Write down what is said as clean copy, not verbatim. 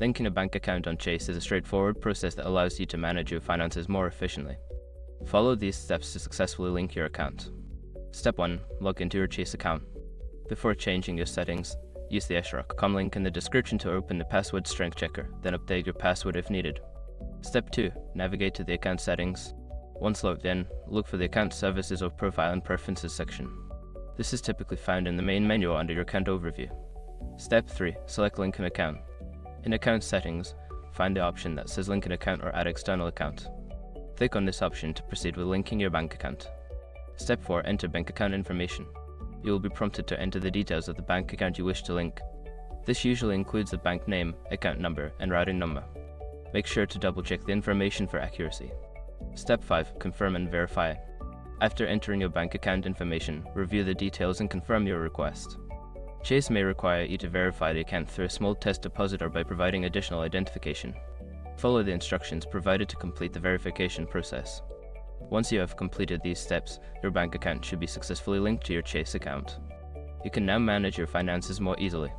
Linking a bank account on Chase is a straightforward process that allows you to manage your finances more efficiently. Follow these steps to successfully link your account. Step 1. Log into your Chase account. Before changing your settings, use the SROC.com link in the description to open the password strength checker, then update your password if needed. Step 2. Navigate to the account settings. Once logged in, look for the Account Services or Profile and Preferences section. This is typically found in the main menu under your account overview. Step 3. Select Link an Account. In Account Settings, find the option that says Link an Account or Add External Account. Click on this option to proceed with linking your bank account. Step 4. Enter bank account information. You will be prompted to enter the details of the bank account you wish to link. This usually includes the bank name, account number, and routing number. Make sure to double-check the information for accuracy. Step 5. Confirm and verify. After entering your bank account information, review the details and confirm your request. Chase may require you to verify the account through a small test deposit or by providing additional identification. Follow the instructions provided to complete the verification process. Once you have completed these steps, your bank account should be successfully linked to your Chase account. You can now manage your finances more easily.